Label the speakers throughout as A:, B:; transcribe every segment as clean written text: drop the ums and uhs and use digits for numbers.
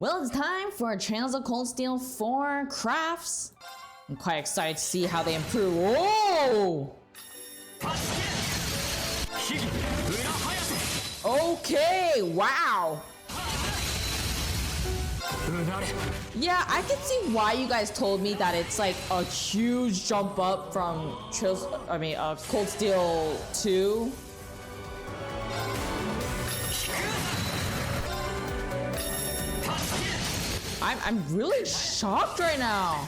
A: Well, it's time for Trails of Cold Steel 4 crafts. I'm quite excited to see how they improve. Whoa! Okay, wow. Yeah, I can see why you guys told me that it's like a huge jump up from Cold Steel 2. I'm really shocked right now.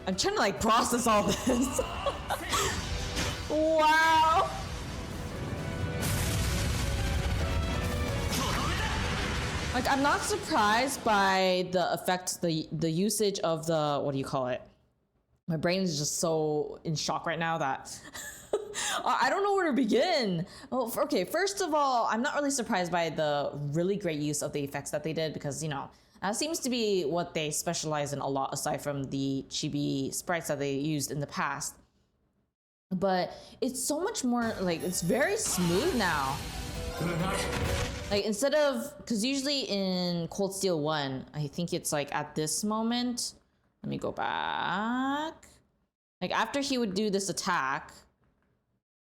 A: I'm trying to like process all this. Wow. Like, I'm not surprised by the effect, the usage of the, what do you call it? My brain is just so in shock right now that I don't know where to begin. Well, okay, first of all, I'm not really surprised by the really great use of the effects that they did because, you know, that seems to be what they specialize in a lot aside from the chibi sprites that they used in the past. But it's so much more, like, it's very smooth now. Like, instead of, because usually in Cold Steel 1, I think it's like at this moment, let me go back. Like, after he would do this attack,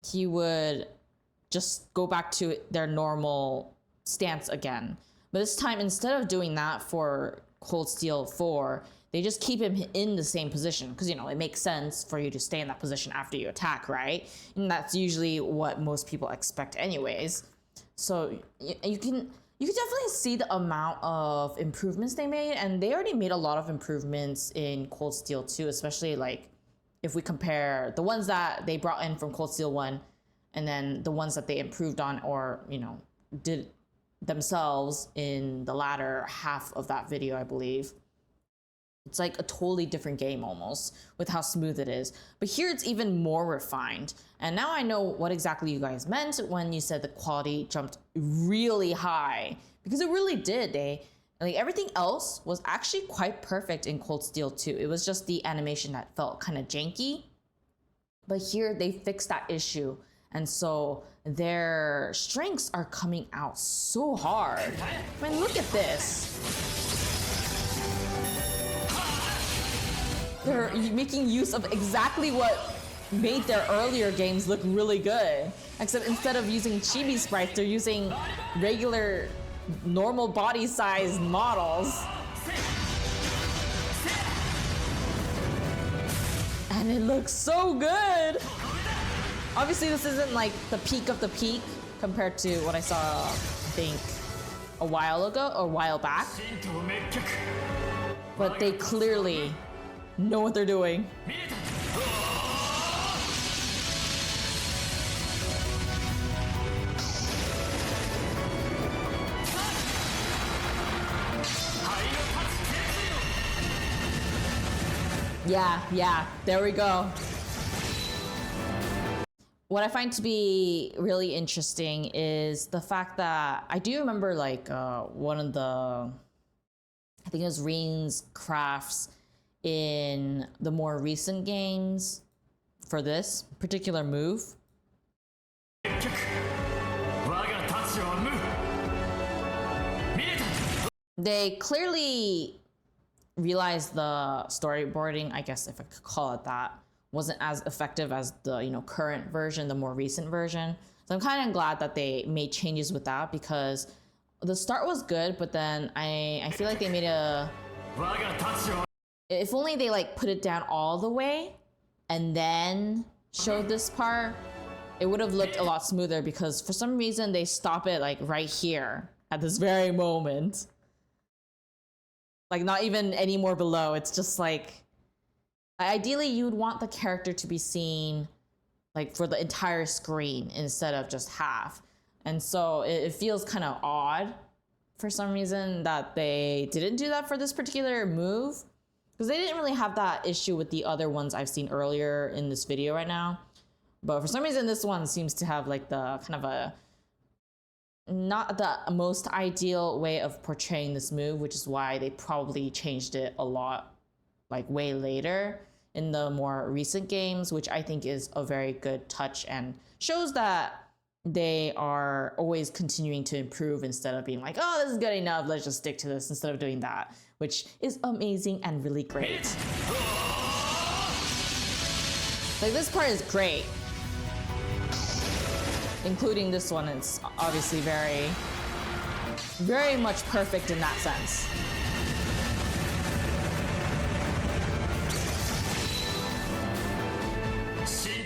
A: he would just go back to their normal stance again. But this time, instead of doing that for Cold Steel 4, they just keep him in the same position because, you know, it makes sense for you to stay in that position after you attack, right? And that's usually what most people expect anyways. So you can definitely see the amount of improvements they made, and they already made a lot of improvements in Cold Steel 2, especially like if we compare the ones that they brought in from Cold Steel 1 and then the ones that they improved on or, you know, did themselves in the latter half of that video, I believe. It's like a totally different game almost with how smooth it is. But here it's even more refined. And now I know what exactly you guys meant when you said the quality jumped really high. Because it really did. Like everything else was actually quite perfect in Cold Steel 2. It was just the animation that felt kind of janky. But here they fixed that issue. And so their strengths are coming out so hard. I mean, look at this. They're making use of exactly what made their earlier games look really good. Except instead of using chibi sprites, they're using regular, normal body size models. And it looks so good. Obviously, this isn't like the peak of the peak compared to what I saw, I think, a while ago or a while back. But they clearly know what they're doing. Yeah, there we go. What I find to be really interesting is the fact that I do remember like one of the, I think it was Reen's crafts in the more recent games for this particular move. They clearly realized the storyboarding, I guess if I could call it that, wasn't as effective as the, you know, current version, the more recent version. So I'm kind of glad that they made changes with that because the start was good, but then I feel like they made a, if only they like put it down all the way and then showed this part, it would have looked a lot smoother because for some reason they stop it like right here at this very moment. Like not even any more below. It's just like, ideally you would want the character to be seen like for the entire screen instead of just half. And so it feels kind of odd for some reason that they didn't do that for this particular move. Because they didn't really have that issue with the other ones I've seen earlier in this video right now. But for some reason, this one seems to have like the kind of a not the most ideal way of portraying this move, which is why they probably changed it a lot, like way later in the more recent games, which I think is a very good touch and shows that they are always continuing to improve instead of being like, oh, this is good enough, let's just stick to this instead of doing that, which is amazing and really great. Like, this part is great. Including this one, it's obviously very, very much perfect in that sense.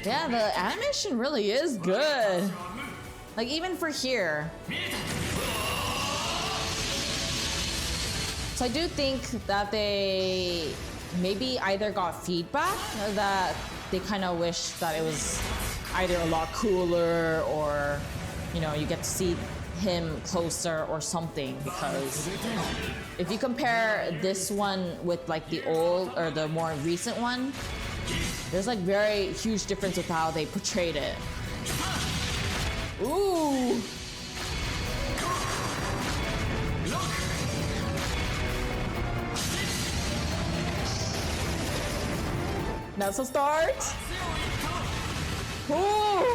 A: Yeah, the animation really is good. Like, even for here. So I do think that they maybe either got feedback that they kind of wish that it was either a lot cooler, or, you know, you get to see him closer or something, because if you compare this one with like the old or the more recent one, there's like very huge difference with how they portrayed it. Ooh. That's a start. Ooh.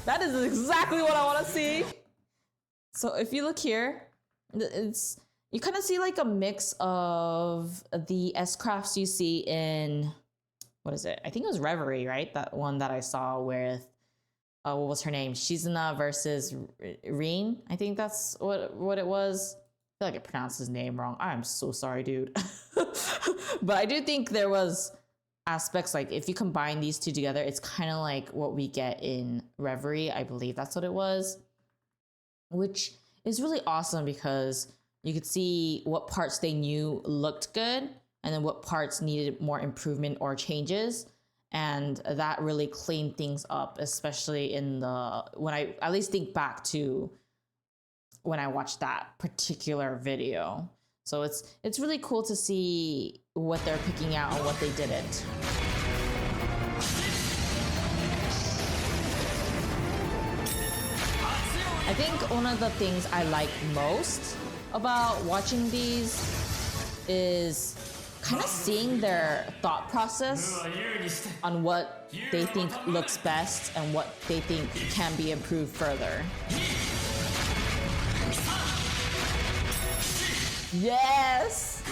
A: That is exactly what I want to see. So if you look here, it's, you kind of see like a mix of the S-crafts you see in, what is it? I think it was Reverie, right? That one that I saw with, what was her name? Shizuna versus Reen. I think that's what it was. I feel like I pronounced his name wrong. I'm so sorry, dude. But I do think there was aspects, like if you combine these two together, it's kind of like what we get in Reverie. I believe that's what it was, which is really awesome because you could see what parts they knew looked good and then what parts needed more improvement or changes. And that really cleaned things up, especially in the, when I at least think back to when I watched that particular video. So it's really cool to see what they're picking out and what they didn't. I think one of the things I like most about watching these is kind of seeing their thought process on what they think looks best and what they think can be improved further. Yes!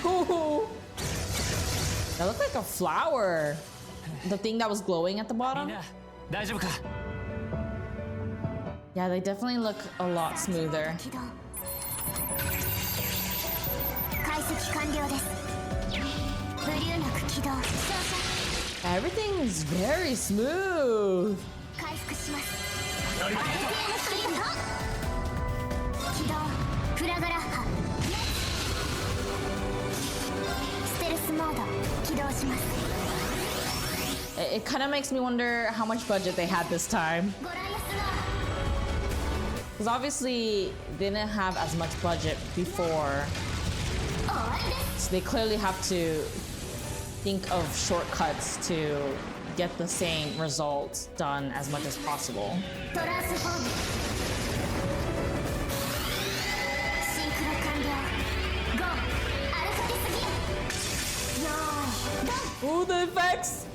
A: Ooh. That looked like a flower. The thing that was glowing at the bottom. Yeah, they definitely look a lot smoother. Everything is very smooth. It kind of makes me wonder how much budget they had this time. Because obviously they didn't have as much budget before. So they clearly have to think of shortcuts to get the same results done as much as possible. Ooh, the effects!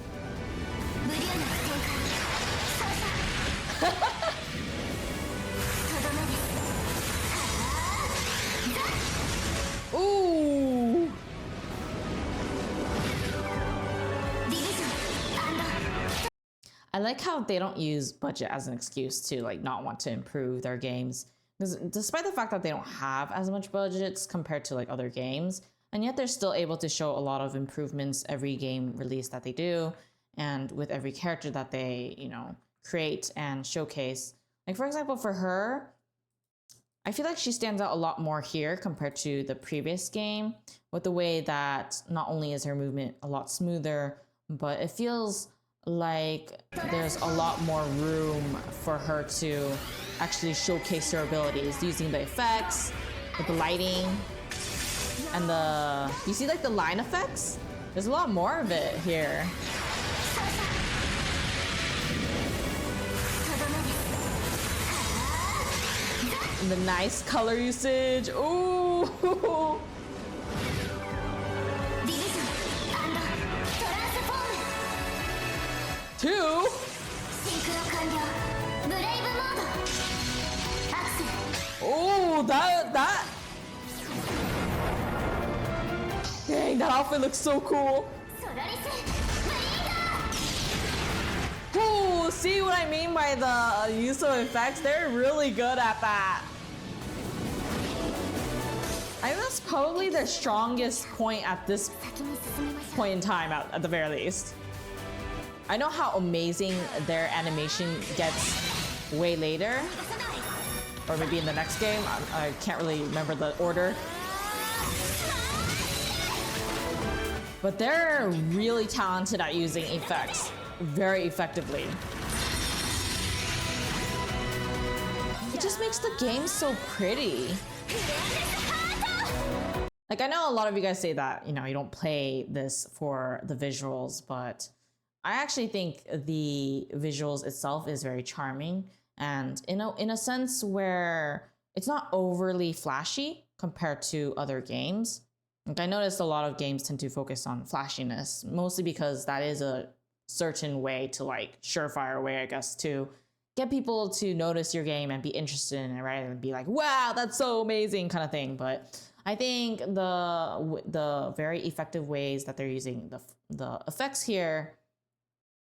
A: Ooh! I like how they don't use budget as an excuse to like not want to improve their games. Because despite the fact that they don't have as much budgets compared to like other games, and yet they're still able to show a lot of improvements every game release that they do, and with every character that they, you know, create and showcase. Like for example, for her, I feel like she stands out a lot more here compared to the previous game, with the way that not only is her movement a lot smoother, but it feels like there's a lot more room for her to actually showcase her abilities using the effects, with the lighting, and the, you see like the line effects? There's a lot more of it here. And the nice color usage. Ooh. Two. Oh, that. Dang, that outfit looks so cool. Ooh, see what I mean by the use of effects? They're really good at that. I think that's probably their strongest point at this point in time, at the very least. I know how amazing their animation gets way later, or maybe in the next game. I can't really remember the order. But they're really talented at using effects very effectively. It just makes the game so pretty. Like, I know a lot of you guys say that, you know, you don't play this for the visuals, but I actually think the visuals itself is very charming, and in a sense where it's not overly flashy compared to other games. Like, I noticed a lot of games tend to focus on flashiness, mostly because that is a certain way to, like, surefire way, I guess, to get people to notice your game and be interested in it, right? And be like, wow, that's so amazing kind of thing. But I think the very effective ways that they're using the effects here,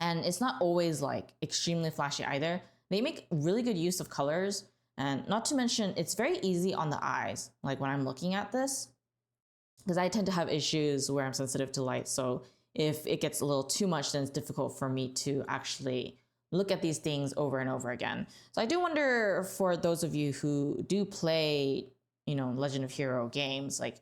A: and it's not always like extremely flashy either. They make really good use of colors, and not to mention it's very easy on the eyes. Like when I'm looking at this, because I tend to have issues where I'm sensitive to light. So if it gets a little too much, then it's difficult for me to actually look at these things over and over again. So I do wonder, for those of you who do play, you know, Legend of Hero games, like,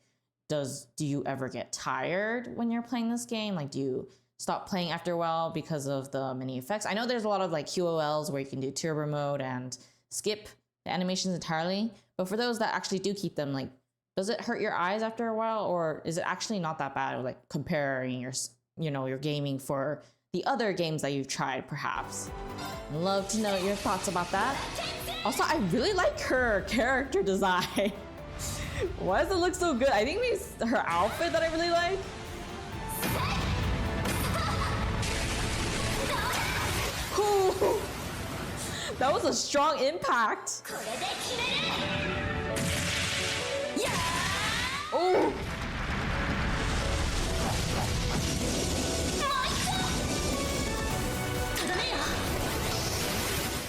A: do you ever get tired when you're playing this game? Like, do you stop playing after a while because of the many effects? I know there's a lot of like QOLs where you can do turbo mode and skip the animations entirely, but for those that actually do keep them, like, does it hurt your eyes after a while, or is it actually not that bad? Like comparing your, you know, your gaming for the other games that you've tried, perhaps. I'd love to know your thoughts about that. Also, I really like her character design. Why does it look so good? I think it's her outfit that I really like. Ooh, that was a strong impact. Oh.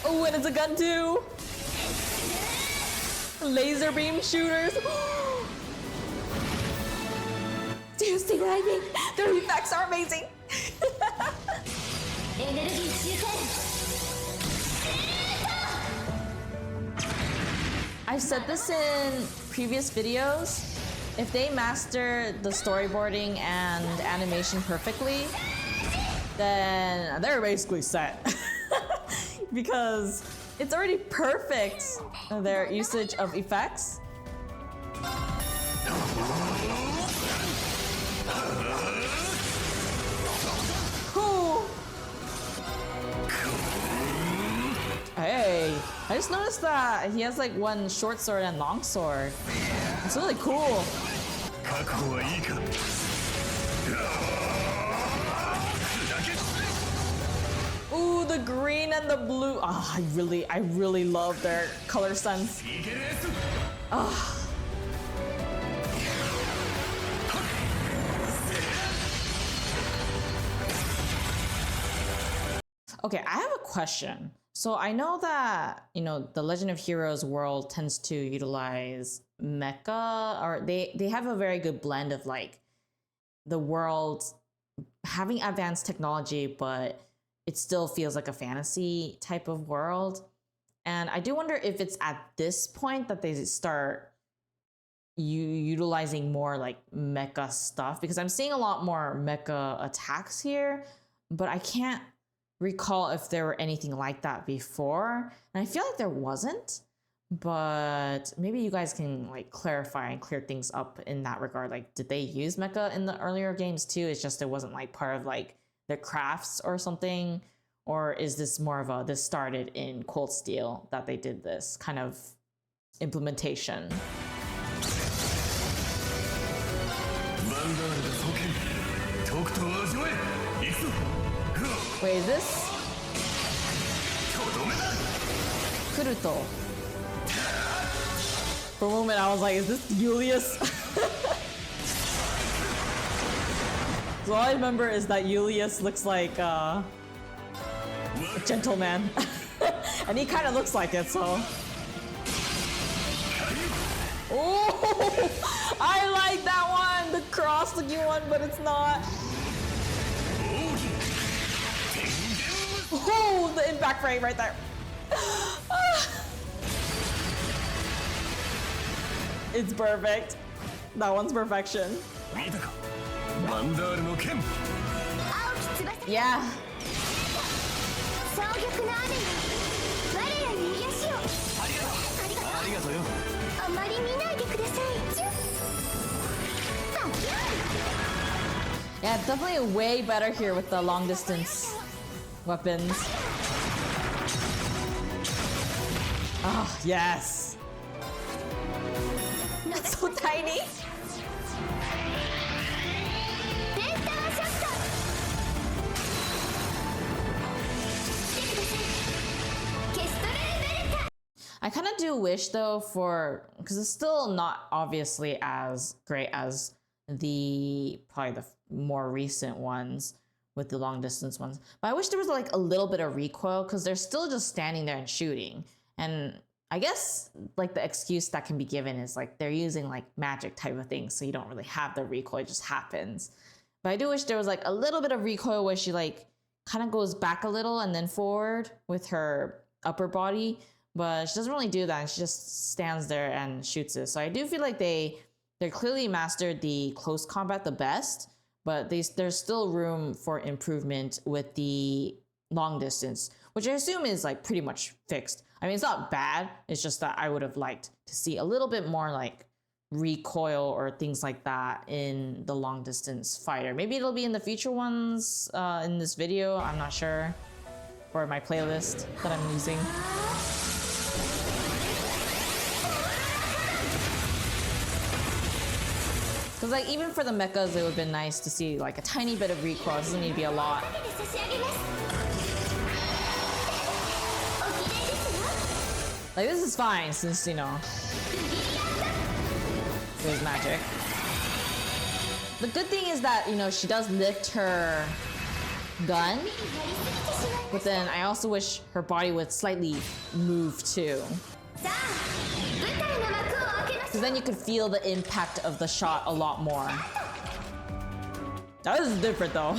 A: Oh, and it's a gun too. Laser beam shooters. Do you see what I mean? Their effects are amazing. I've said this in previous videos. If they master the storyboarding and animation perfectly, then they're basically set. Because it's already perfect, their usage of effects. Cool. Hey, I just noticed that he has like one short sword and long sword. It's really cool. Ooh, the green and the blue. Ah, oh, I really love their color sense. Ah. Okay, I have a question. So I know that, you know, the Legend of Heroes world tends to utilize mecha, or they have a very good blend of like the world having advanced technology, but it still feels like a fantasy type of world. And I do wonder if it's at this point that they start utilizing more like mecha stuff, because I'm seeing a lot more mecha attacks here, but I can't recall if there were anything like that before, and I feel like there wasn't. But maybe you guys can like clarify and clear things up in that regard. Like, did they use mecha in the earlier games too? It's just it wasn't like part of like their crafts or something, or is this more of a this started in Cold Steel that they did this kind of implementation? Wait, is this Kuruto? For a moment I was like, is this Julius? So all I remember is that Julius looks like a gentleman. And he kind of looks like it, so. Oh, I like that one! The cross-looking one, but it's not. Oh, the impact frame right there. It's perfect. That one's perfection. Yeah. Yeah, definitely way better here with the long distance weapons. Oh, yes. That's so tiny. I kind of do wish though for, because it's still not obviously as great as probably the more recent ones with the long distance ones, but I wish there was like a little bit of recoil because they're still just standing there and shooting. And I guess like the excuse that can be given is like they're using like magic type of things, so you don't really have the recoil, it just happens. But I do wish there was like a little bit of recoil where she like kind of goes back a little and then forward with her upper body, but she doesn't really do that, and she just stands there and shoots it. So I do feel like they're clearly mastered the close combat the best, but there's still room for improvement with the long distance, which I assume is like pretty much fixed. I mean, it's not bad, it's just that I would have liked to see a little bit more like recoil or things like that in the long distance fighter. Maybe it'll be in the future ones in this video, I'm not sure, or my playlist that I'm using. Because like even for the mechas, it would have been nice to see like a tiny bit of recoil. It doesn't need to be a lot. Like this is fine since, you know, there's magic. The good thing is that, you know, she does lift her gun, but then I also wish her body would slightly move too. Because then you could feel the impact of the shot a lot more. That is different though.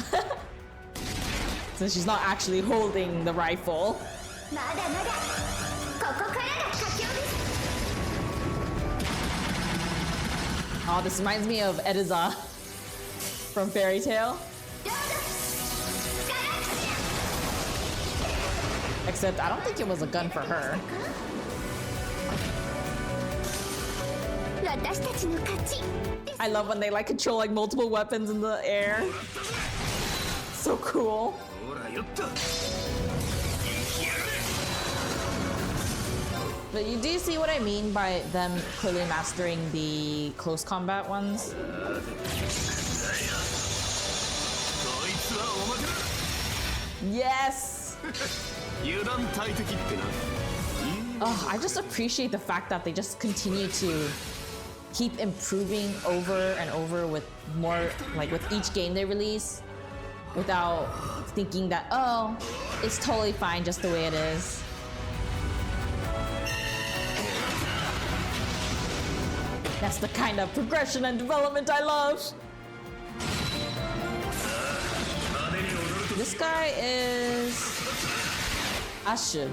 A: Since she's not actually holding the rifle. Oh, this reminds me of Ediza from Fairy Tail. Except I don't think it was a gun for her. I love when they like control like multiple weapons in the air. So cool. But you do see what I mean by them clearly mastering the close combat ones? Yes! Oh, I just appreciate the fact that they just continue to keep improving over and over with more, like with each game they release, without thinking that, oh, it's totally fine just the way it is. That's the kind of progression and development I love. This guy is Ashu.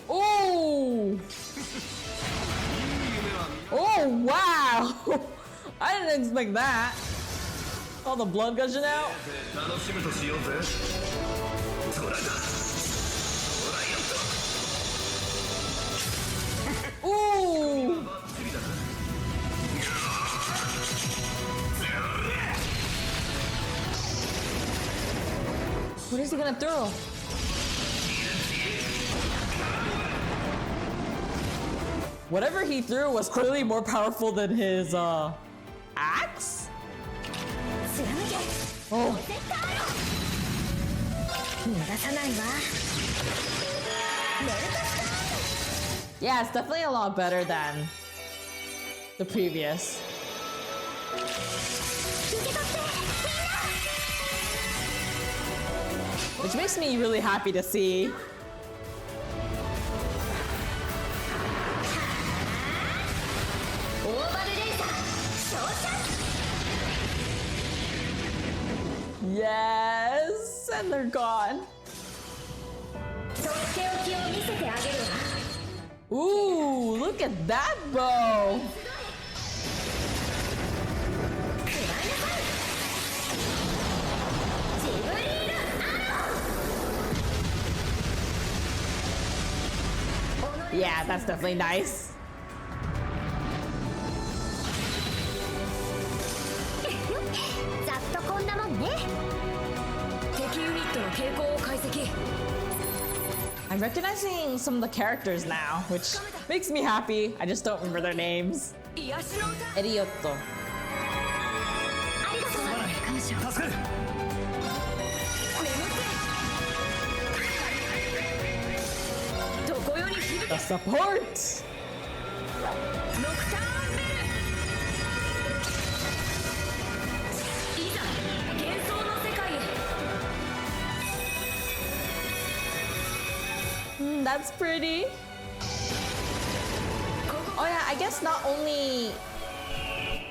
A: Oh! didn't expect that. All the blood gushing out. Ooh! What is he gonna throw? Whatever he threw was clearly more powerful than his axe? Oh. Yeah, it's definitely a lot better than the previous. Which makes me really happy to see. Yes, and they're gone. Ooh, look at that bow. Yeah, that's definitely nice. I'm recognizing some of the characters now, which makes me happy. I just don't remember their names. Eriotto. The support! That's pretty. Oh yeah, I guess not only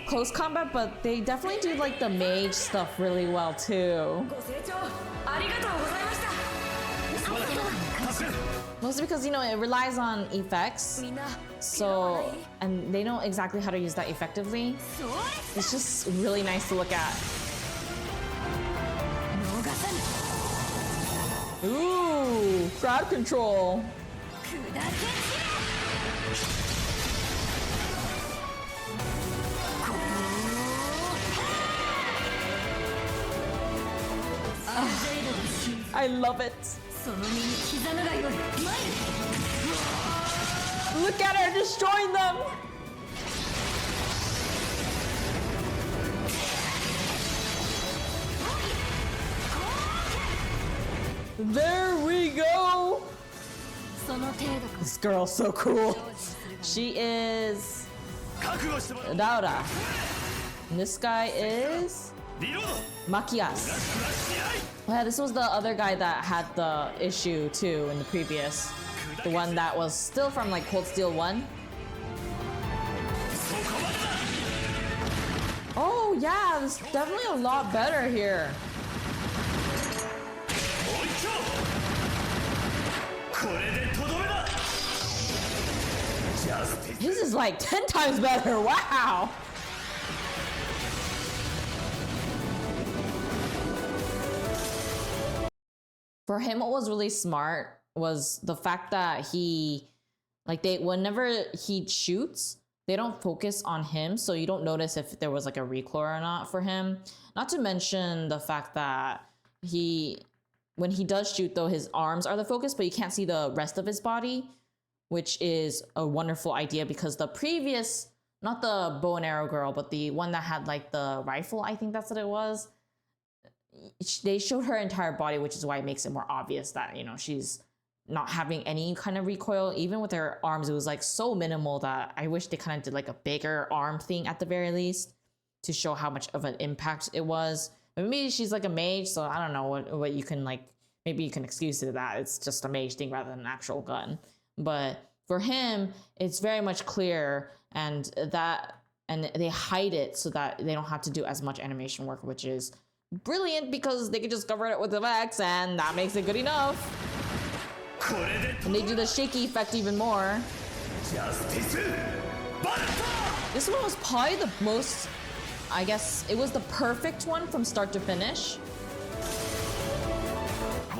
A: close combat, but they definitely do like the mage stuff really well too. Mostly because, you know, it relies on effects. So, and they know exactly how to use that effectively. It's just really nice to look at. Ooh, crowd control. I love it. Look at her destroying them. There we go. This girl's so cool. She is Daura. And this guy is Makias. Yeah, this was the other guy that had the issue too in the previous. The one that was still from like Cold Steel 1. Oh yeah, it's definitely a lot better here. This is like 10 times better, wow! For him, what was really smart was the fact that he, like whenever he shoots, they don't focus on him, so you don't notice if there was like a recoil or not for him. Not to mention the fact that when he does shoot though, his arms are the focus, but you can't see the rest of his body, which is a wonderful idea because the previous, not the bow and arrow girl, but the one that had like the rifle, I think that's what it was. They showed her entire body, which is why it makes it more obvious that, you know, she's not having any kind of recoil. Even with her arms, it was like so minimal that I wish they kind of did like a bigger arm thing at the very least to show how much of an impact it was. But maybe she's like a mage, so I don't know what you can like, maybe you can excuse it to that. It's just a mage thing rather than an actual gun. But for him, it's very much clear, and they hide it so that they don't have to do as much animation work, which is brilliant because they could just cover it with effects and that makes it good enough. And they do the shaky effect even more. This one was probably the most, I guess it was the perfect one from start to finish.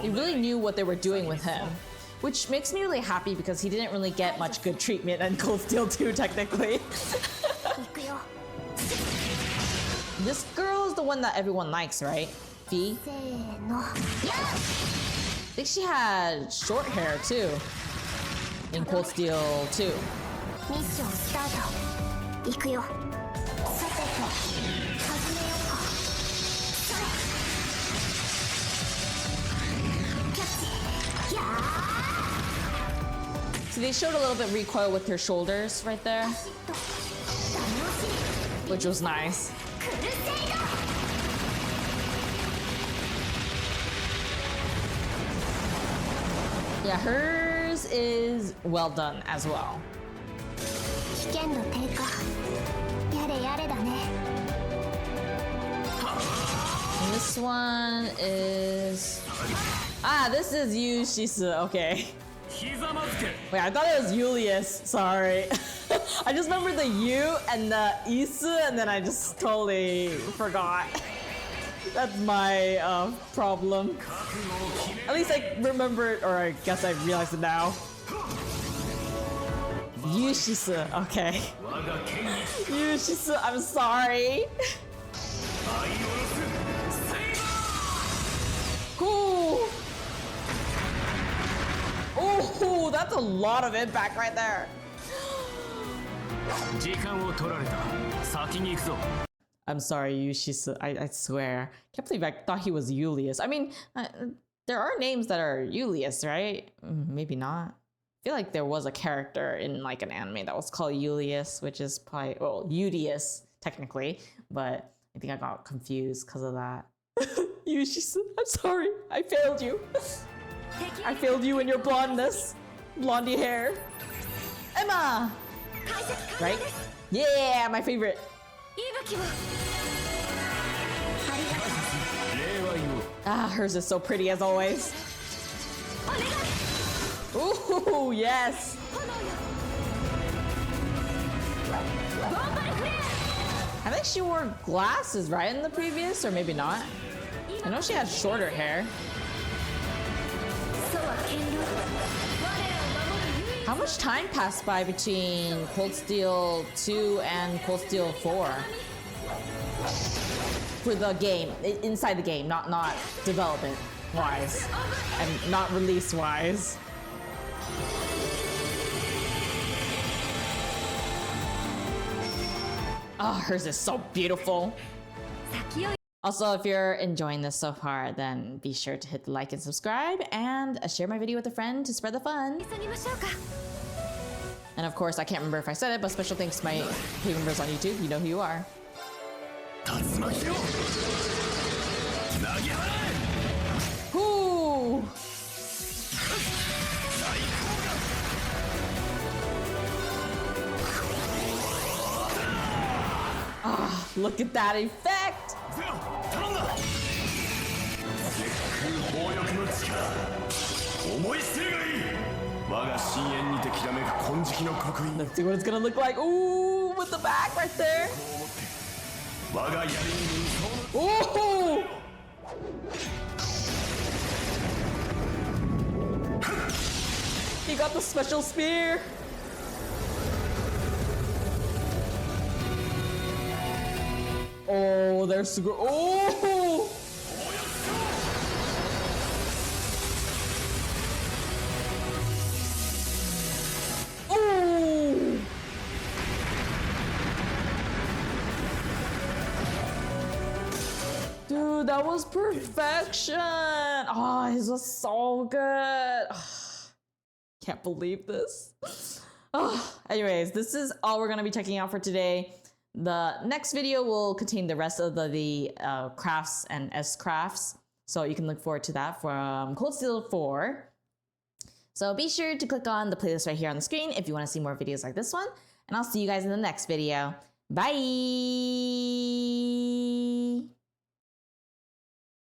A: They really knew what they were doing with him, which makes me really happy because he didn't really get much good treatment in Cold Steel 2 technically. This girl is the one that everyone likes, right? Fee? I think she had short hair too in Cold Steel 2. So they showed a little bit recoil with her shoulders right there, which was nice. Yeah, hers is well done as well. And this one is... this is Yu Shisu, okay. Wait, I thought it was Julius, sorry. I just remember the U and the Isu and then I just totally forgot. That's my problem. At least I remember it, or I guess I realized it now. Yushisu, okay. Yushisu, I'm sorry. Ooh. Ooh, that's a lot of impact right there. I'm sorry, Yushisu. I swear. Can't believe I thought he was Julius. I mean, there are names that are Julius, right? Maybe not. I feel like there was a character in like an anime that was called Julius, which is probably, well, Udius technically, but I think I got confused because of that. Yushisu, I'm sorry. I failed you. I failed you in your blondness. Blondie hair. Emma! Right? Yeah, my favorite. Hers is so pretty as always. Ooh, yes. I think she wore glasses, right, in the previous, or maybe not. I know she had shorter hair. How much time passed by between Cold Steel 2 and Cold Steel 4? For the game, inside the game, not development wise, and not release wise. Oh, hers is so beautiful. Also, if you're enjoying this so far, then be sure to hit the like and subscribe, and share my video with a friend to spread the fun. And of course, I can't remember if I said it, but special thanks to my paid members on YouTube. You know who you are. Ooh. Ah, look at that effect! Let's see what it's gonna look like. Ooh, with the back right there. Ooh! He got the special spear. Oh, there's super. Oh! Oh! Dude, that was perfection. Oh, this was so good. Can't believe this. Anyways, this is all we're gonna be checking out for today. The next video will contain the rest of the crafts and S crafts, so you can look forward to that from Cold Steel 4. So be sure to click on the playlist right here on the screen if you want to see more videos like this one, and I'll see you guys in the next video. Bye!